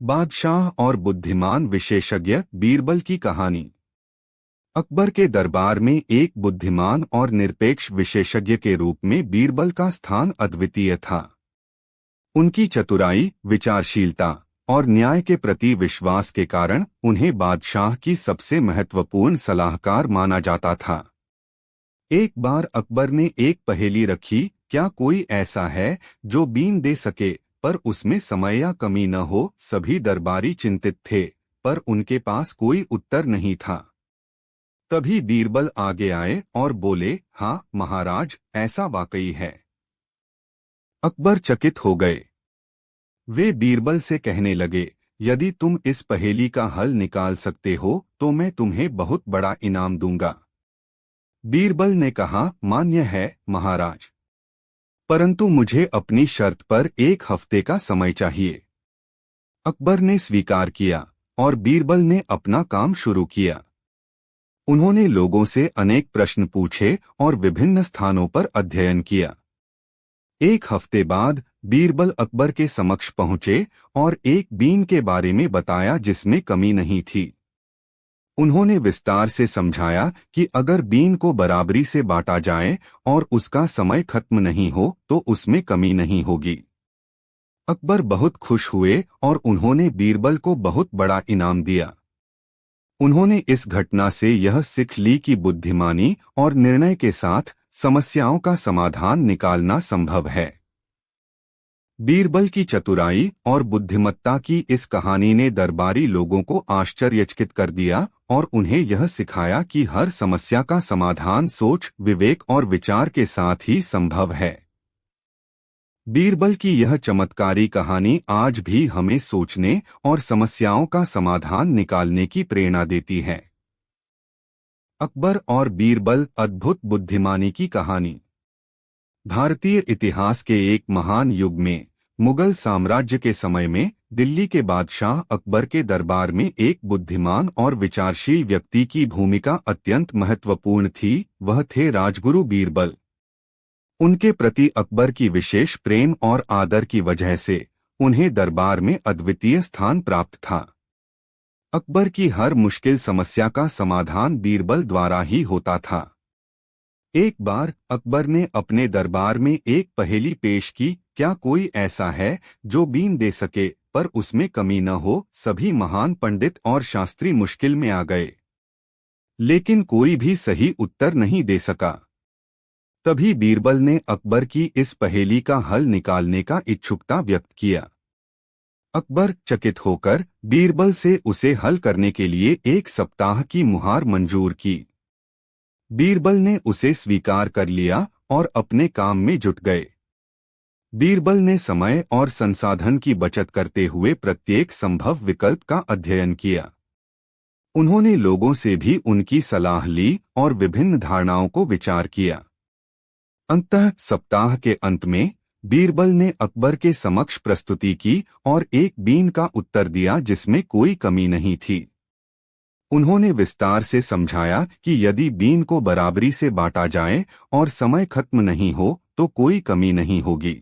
बादशाह और बुद्धिमान विशेषज्ञ बीरबल की कहानी। अकबर के दरबार में एक बुद्धिमान और निरपेक्ष विशेषज्ञ के रूप में बीरबल का स्थान अद्वितीय था। उनकी चतुराई, विचारशीलता और न्याय के प्रति विश्वास के कारण उन्हें बादशाह की सबसे महत्वपूर्ण सलाहकार माना जाता था। एक बार अकबर ने एक पहेली रखी, क्या कोई ऐसा है जो बीन दे सके पर उसमें समय या कमी न हो। सभी दरबारी चिंतित थे, पर उनके पास कोई उत्तर नहीं था। तभी बीरबल आगे आए और बोले, हाँ महाराज, ऐसा वाकई है। अकबर चकित हो गए। वे बीरबल से कहने लगे, यदि तुम इस पहेली का हल निकाल सकते हो तो मैं तुम्हें बहुत बड़ा इनाम दूंगा। बीरबल ने कहा, मान्य है महाराज, परंतु मुझे अपनी शर्त पर 1 हफ्ते का समय चाहिए। अकबर ने स्वीकार किया और बीरबल ने अपना काम शुरू किया। उन्होंने लोगों से अनेक प्रश्न पूछे और विभिन्न स्थानों पर अध्ययन किया। 1 हफ्ते बाद बीरबल अकबर के समक्ष पहुंचे और एक बीन के बारे में बताया जिसमें कमी नहीं थी। उन्होंने विस्तार से समझाया कि अगर बीन को बराबरी से बांटा जाए और उसका समय खत्म नहीं हो तो उसमें कमी नहीं होगी। अकबर बहुत खुश हुए और उन्होंने बीरबल को बहुत बड़ा इनाम दिया। उन्होंने इस घटना से यह सीख ली कि बुद्धिमानी और निर्णय के साथ समस्याओं का समाधान निकालना संभव है। बीरबल की चतुराई और बुद्धिमत्ता की इस कहानी ने दरबारी लोगों को आश्चर्यचकित कर दिया और उन्हें यह सिखाया कि हर समस्या का समाधान सोच, विवेक और विचार के साथ ही संभव है। बीरबल की यह चमत्कारी कहानी आज भी हमें सोचने और समस्याओं का समाधान निकालने की प्रेरणा देती है। अकबर और बीरबल, अद्भुत बुद्धिमानी की कहानी। भारतीय इतिहास के एक महान युग में, मुगल साम्राज्य के समय में, दिल्ली के बादशाह अकबर के दरबार में एक बुद्धिमान और विचारशील व्यक्ति की भूमिका अत्यंत महत्वपूर्ण थी। वह थे राजगुरु बीरबल। उनके प्रति अकबर की विशेष प्रेम और आदर की वजह से उन्हें दरबार में अद्वितीय स्थान प्राप्त था। अकबर की हर मुश्किल समस्या का समाधान बीरबल द्वारा ही होता था। एक बार अकबर ने अपने दरबार में एक पहेली पेश की, क्या कोई ऐसा है जो बीन दे सके पर उसमें कमी न हो। सभी महान पंडित और शास्त्री मुश्किल में आ गए, लेकिन कोई भी सही उत्तर नहीं दे सका। तभी बीरबल ने अकबर की इस पहेली का हल निकालने का इच्छुकता व्यक्त किया। अकबर चकित होकर बीरबल से उसे हल करने के लिए 1 सप्ताह की मुहर मंजूर की। बीरबल ने उसे स्वीकार कर लिया और अपने काम में जुट गए। बीरबल ने समय और संसाधन की बचत करते हुए प्रत्येक संभव विकल्प का अध्ययन किया। उन्होंने लोगों से भी उनकी सलाह ली और विभिन्न धारणाओं को विचार किया। अंततः सप्ताह के अंत में बीरबल ने अकबर के समक्ष प्रस्तुति की और एक बीन का उत्तर दिया जिसमें कोई कमी नहीं थी। उन्होंने विस्तार से समझाया कि यदि बीन को बराबरी से बांटा जाए और समय खत्म नहीं हो तो कोई कमी नहीं होगी।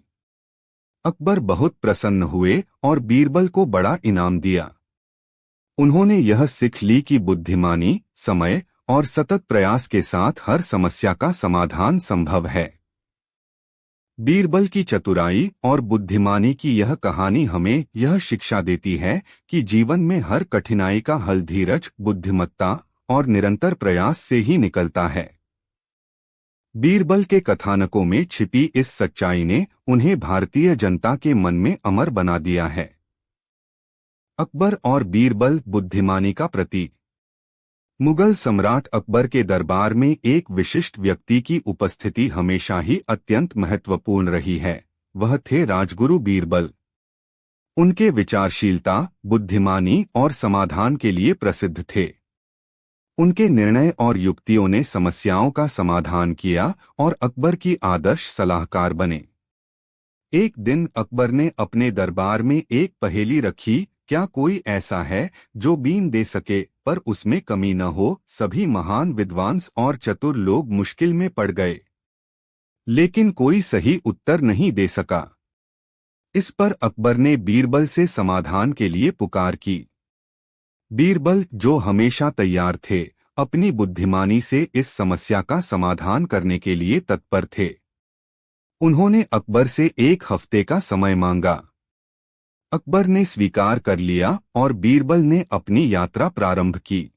अकबर बहुत प्रसन्न हुए और बीरबल को बड़ा इनाम दिया। उन्होंने यह सीख ली कि बुद्धिमानी, समय और सतत प्रयास के साथ हर समस्या का समाधान संभव है। बीरबल की चतुराई और बुद्धिमानी की यह कहानी हमें यह शिक्षा देती है कि जीवन में हर कठिनाई का हल धीरज, बुद्धिमत्ता और निरंतर प्रयास से ही निकलता है। बीरबल के कथानकों में छिपी इस सच्चाई ने उन्हें भारतीय जनता के मन में अमर बना दिया है। अकबर और बीरबल, बुद्धिमानी का प्रतीक। मुगल सम्राट अकबर के दरबार में एक विशिष्ट व्यक्ति की उपस्थिति हमेशा ही अत्यंत महत्वपूर्ण रही है। वह थे राजगुरु बीरबल। उनके विचारशीलता, बुद्धिमानी और समाधान के लिए प्रसिद्ध थे। उनके निर्णय और युक्तियों ने समस्याओं का समाधान किया और अकबर की आदर्श सलाहकार बने। एक दिन अकबर ने अपने दरबार में एक पहेली रखी, क्या कोई ऐसा है जो बीन दे सके पर उसमें कमी न हो। सभी महान विद्वांस और चतुर लोग मुश्किल में पड़ गए, लेकिन कोई सही उत्तर नहीं दे सका। इस पर अकबर ने बीरबल से समाधान के लिए पुकार की। बीरबल, जो हमेशा तैयार थे, अपनी बुद्धिमानी से इस समस्या का समाधान करने के लिए तत्पर थे। उन्होंने अकबर से 1 हफ्ते का समय मांगा। अकबर ने स्वीकार कर लिया और बीरबल ने अपनी यात्रा प्रारंभ की।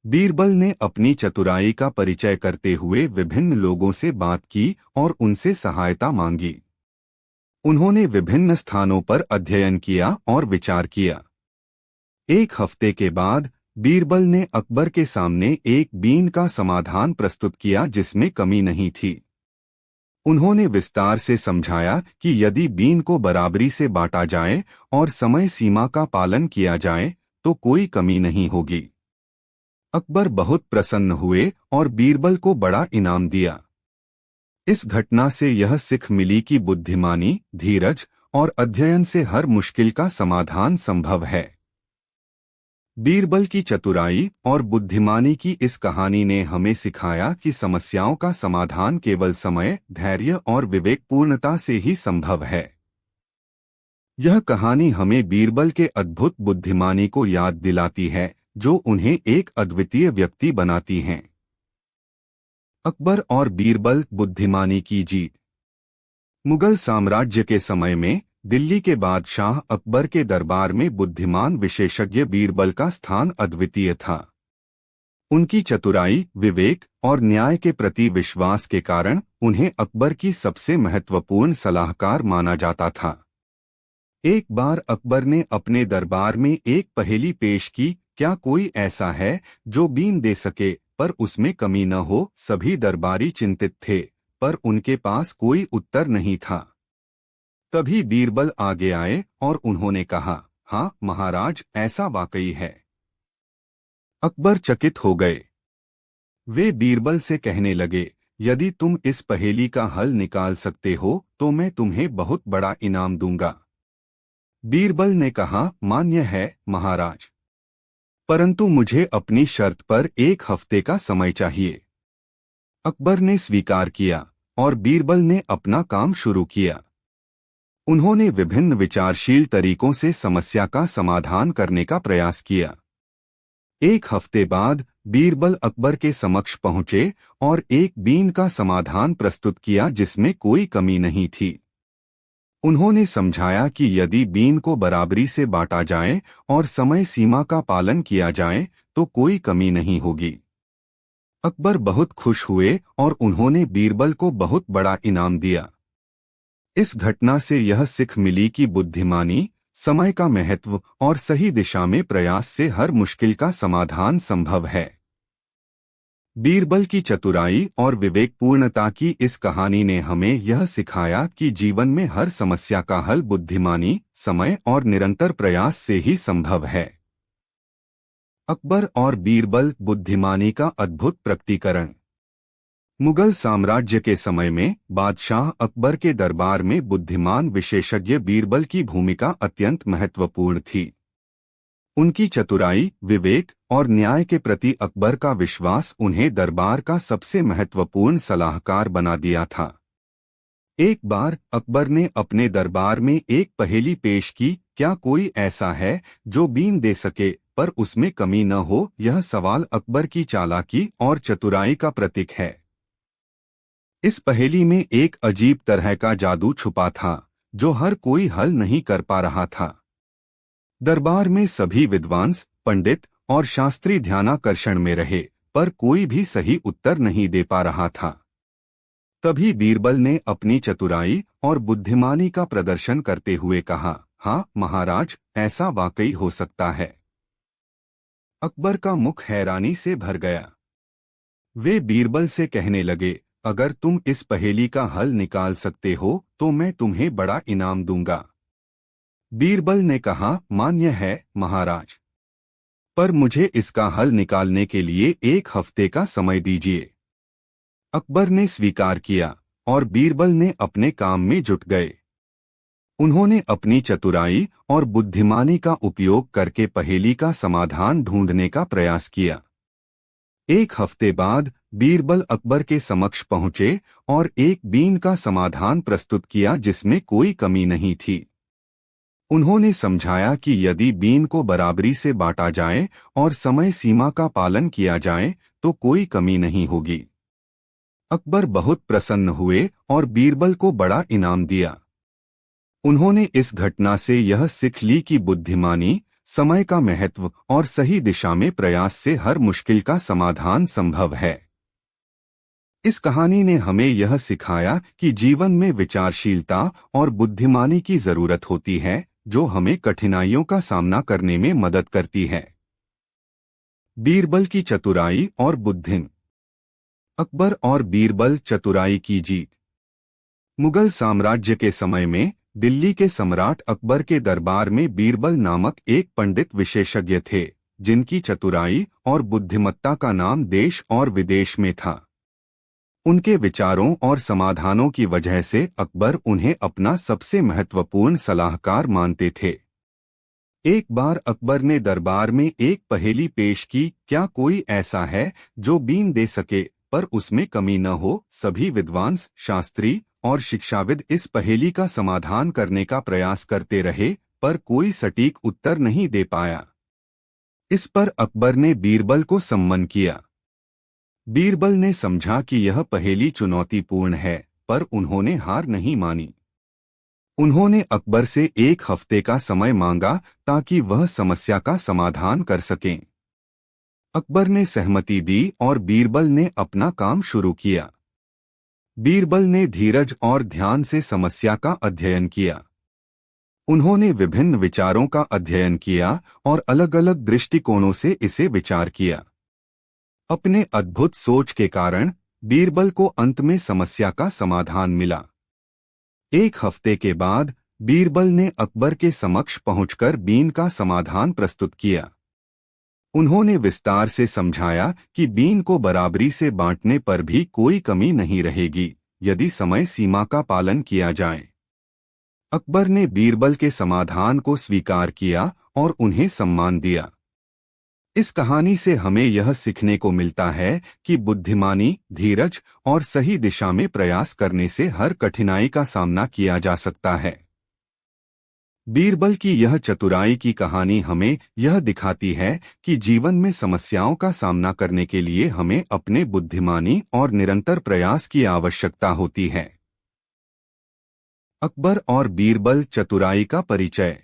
बीरबल ने अपनी चतुराई का परिचय करते हुए विभिन्न लोगों से बात की और उनसे सहायता मांगी। उन्होंने विभिन्न स्थानों पर अध्ययन किया और विचार किया। 1 हफ्ते के बाद बीरबल ने अकबर के सामने एक बीन का समाधान प्रस्तुत किया जिसमें कमी नहीं थी। उन्होंने विस्तार से समझाया कि यदि बीन को बराबरी से बांटा जाए और समय सीमा का पालन किया जाए तो कोई कमी नहीं होगी। अकबर बहुत प्रसन्न हुए और बीरबल को बड़ा इनाम दिया। इस घटना से यह सीख मिली कि बुद्धिमानी, धीरज और अध्ययन से हर मुश्किल का समाधान संभव है। बीरबल की चतुराई और बुद्धिमानी की इस कहानी ने हमें सिखाया कि समस्याओं का समाधान केवल समय, धैर्य और विवेकपूर्णता से ही संभव है। यह कहानी हमें बीरबल के अद्भुत बुद्धिमानी को याद दिलाती है, जो उन्हें एक अद्वितीय व्यक्ति बनाती हैं। अकबर और बीरबल, बुद्धिमानी की जीत। मुगल साम्राज्य के समय में दिल्ली के बादशाह अकबर के दरबार में बुद्धिमान विशेषज्ञ बीरबल का स्थान अद्वितीय था। उनकी चतुराई, विवेक और न्याय के प्रति विश्वास के कारण उन्हें अकबर की सबसे महत्वपूर्ण सलाहकार माना जाता था। एक बार अकबर ने अपने दरबार में एक पहेली पेश की, क्या कोई ऐसा है जो बीन दे सके पर उसमें कमी न हो। सभी दरबारी चिंतित थे, पर उनके पास कोई उत्तर नहीं था। तभी बीरबल आगे आए और उन्होंने कहा, हाँ महाराज, ऐसा वाकई है। अकबर चकित हो गए। वे बीरबल से कहने लगे, यदि तुम इस पहेली का हल निकाल सकते हो तो मैं तुम्हें बहुत बड़ा इनाम दूंगा। बीरबल ने कहा, मान्य है महाराज, परंतु मुझे अपनी शर्त पर 1 हफ्ते का समय चाहिए। अकबर ने स्वीकार किया और बीरबल ने अपना काम शुरू किया। उन्होंने विभिन्न विचारशील तरीकों से समस्या का समाधान करने का प्रयास किया। 1 हफ्ते बाद बीरबल अकबर के समक्ष पहुंचे और एक बीन का समाधान प्रस्तुत किया जिसमें कोई कमी नहीं थी। उन्होंने समझाया कि यदि बीन को बराबरी से बांटा जाए और समय सीमा का पालन किया जाए तो कोई कमी नहीं होगी। अकबर बहुत खुश हुए और उन्होंने बीरबल को बहुत बड़ा इनाम दिया। इस घटना से यह सीख मिली कि बुद्धिमानी, समय का महत्व और सही दिशा में प्रयास से हर मुश्किल का समाधान संभव है। बीरबल की चतुराई और विवेकपूर्णता की इस कहानी ने हमें यह सिखाया कि जीवन में हर समस्या का हल बुद्धिमानी, समय और निरंतर प्रयास से ही संभव है। अकबर और बीरबल, बुद्धिमानी का अद्भुत प्रकटीकरण। मुगल साम्राज्य के समय में बादशाह अकबर के दरबार में बुद्धिमान विशेषज्ञ बीरबल की भूमिका अत्यंत महत्वपूर्ण थी। उनकी चतुराई, विवेक और न्याय के प्रति अकबर का विश्वास उन्हें दरबार का सबसे महत्वपूर्ण सलाहकार बना दिया था। एक बार अकबर ने अपने दरबार में एक पहेली पेश की, क्या कोई ऐसा है जो बीन दे सके पर उसमें कमी न हो। यह सवाल अकबर की चालाकी और चतुराई का प्रतीक है। इस पहेली में एक अजीब तरह का जादू छुपा था जो हर कोई हल नहीं कर पा रहा था। दरबार में सभी विद्वांस, पंडित और शास्त्री ध्यानाकर्षण में रहे, पर कोई भी सही उत्तर नहीं दे पा रहा था। तभी बीरबल ने अपनी चतुराई और बुद्धिमानी का प्रदर्शन करते हुए कहा, हाँ महाराज, ऐसा वाकई हो सकता है। अकबर का मुख हैरानी से भर गया। वे बीरबल से कहने लगे, अगर तुम इस पहेली का हल निकाल सकते हो तो मैं तुम्हें बड़ा इनाम दूंगा। बीरबल ने कहा, मान्य है महाराज, पर मुझे इसका हल निकालने के लिए 1 हफ्ते का समय दीजिए। अकबर ने स्वीकार किया और बीरबल ने अपने काम में जुट गए। उन्होंने अपनी चतुराई और बुद्धिमानी का उपयोग करके पहेली का समाधान ढूंढने का प्रयास किया। एक हफ्ते बाद बीरबल अकबर के समक्ष पहुंचे और एक बीन का समाधान प्रस्तुत किया जिसमें कोई कमी नहीं थी। उन्होंने समझाया कि यदि बीन को बराबरी से बांटा जाए और समय सीमा का पालन किया जाए तो कोई कमी नहीं होगी। अकबर बहुत प्रसन्न हुए और बीरबल को बड़ा इनाम दिया। उन्होंने इस घटना से यह सीख ली कि बुद्धिमानी, समय का महत्व और सही दिशा में प्रयास से हर मुश्किल का समाधान संभव है। इस कहानी ने हमें यह सिखाया कि जीवन में विचारशीलता और बुद्धिमानी की जरूरत होती है, जो हमें कठिनाइयों का सामना करने में मदद करती है। बीरबल की चतुराई और बुद्धि। अकबर और बीरबल चतुराई की जीत। मुगल साम्राज्य के समय में दिल्ली के सम्राट अकबर के दरबार में बीरबल नामक एक पंडित विशेषज्ञ थे, जिनकी चतुराई और बुद्धिमत्ता का नाम देश और विदेश में था। उनके विचारों और समाधानों की वजह से अकबर उन्हें अपना सबसे महत्वपूर्ण सलाहकार मानते थे। एक बार अकबर ने दरबार में एक पहेली पेश की, क्या कोई ऐसा है जो बीन दे सके पर उसमें कमी न हो। सभी विद्वांस, शास्त्री और शिक्षाविद इस पहेली का समाधान करने का प्रयास करते रहे, पर कोई सटीक उत्तर नहीं दे पाया। इस पर अकबर ने बीरबल को सम्मन किया। बीरबल ने समझा कि यह पहेली चुनौतीपूर्ण है, पर उन्होंने हार नहीं मानी। उन्होंने अकबर से एक हफ्ते का समय मांगा ताकि वह समस्या का समाधान कर सकें। अकबर ने सहमति दी और बीरबल ने अपना काम शुरू किया। बीरबल ने धीरज और ध्यान से समस्या का अध्ययन किया। उन्होंने विभिन्न विचारों का अध्ययन किया और अलग अलग दृष्टिकोणों से इसे विचार किया। अपने अद्भुत सोच के कारण बीरबल को अंत में समस्या का समाधान मिला। एक हफ्ते के बाद बीरबल ने अकबर के समक्ष पहुंचकर बीन का समाधान प्रस्तुत किया। उन्होंने विस्तार से समझाया कि बीन को बराबरी से बांटने पर भी कोई कमी नहीं रहेगी, यदि समय सीमा का पालन किया जाए। अकबर ने बीरबल के समाधान को स्वीकार किया और उन्हें सम्मान दिया। इस कहानी से हमें यह सीखने को मिलता है कि बुद्धिमानी, धीरज और सही दिशा में प्रयास करने से हर कठिनाई का सामना किया जा सकता है। बीरबल की यह चतुराई की कहानी हमें यह दिखाती है कि जीवन में समस्याओं का सामना करने के लिए हमें अपने बुद्धिमानी और निरंतर प्रयास की आवश्यकता होती है। अकबर और बीरबल चतुराई का परिचय।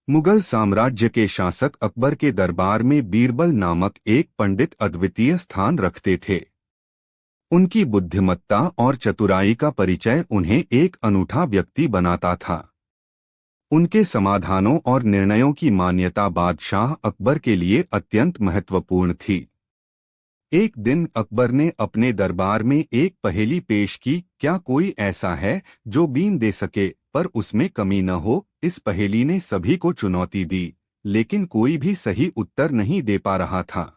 मुगल साम्राज्य के शासक अकबर के दरबार में बीरबल नामक एक पंडित अद्वितीय स्थान रखते थे। उनकी बुद्धिमत्ता और चतुराई का परिचय उन्हें एक अनूठा व्यक्ति बनाता था। उनके समाधानों और निर्णयों की मान्यता बादशाह अकबर के लिए अत्यंत महत्वपूर्ण थी। एक दिन अकबर ने अपने दरबार में एक पहेली पेश की, क्या कोई ऐसा है जो बीन दे सके पर उसमें कमी न हो। इस पहेली ने सभी को चुनौती दी, लेकिन कोई भी सही उत्तर नहीं दे पा रहा था।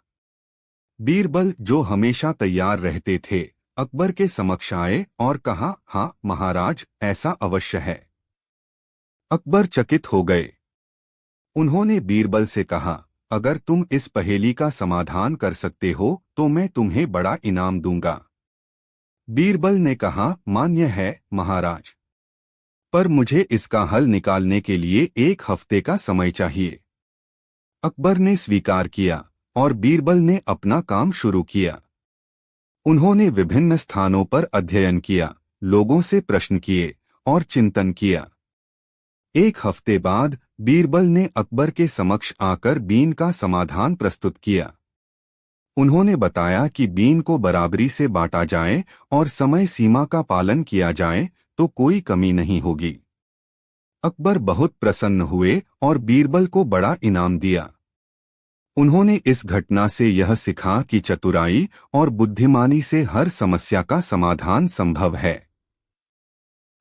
बीरबल, जो हमेशा तैयार रहते थे, अकबर के समक्ष आए और कहा, हाँ महाराज, ऐसा अवश्य है। अकबर चकित हो गए। उन्होंने बीरबल से कहा, अगर तुम इस पहेली का समाधान कर सकते हो तो मैं तुम्हें बड़ा इनाम दूंगा। बीरबल ने कहा, मान्य है महाराज, पर मुझे इसका हल निकालने के लिए एक हफ्ते का समय चाहिए। अकबर ने स्वीकार किया और बीरबल ने अपना काम शुरू किया। उन्होंने विभिन्न स्थानों पर अध्ययन किया, लोगों से प्रश्न किए और चिंतन किया। एक हफ्ते बाद बीरबल ने अकबर के समक्ष आकर बीन का समाधान प्रस्तुत किया। उन्होंने बताया कि बीन को बराबरी से बांटा जाए और समय सीमा का पालन किया जाए तो कोई कमी नहीं होगी। अकबर बहुत प्रसन्न हुए और बीरबल को बड़ा इनाम दिया। उन्होंने इस घटना से यह सीखा कि चतुराई और बुद्धिमानी से हर समस्या का समाधान संभव है।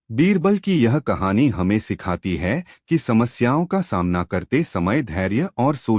बीरबल की यह कहानी हमें सिखाती है कि समस्याओं का सामना करते समय धैर्य और सोच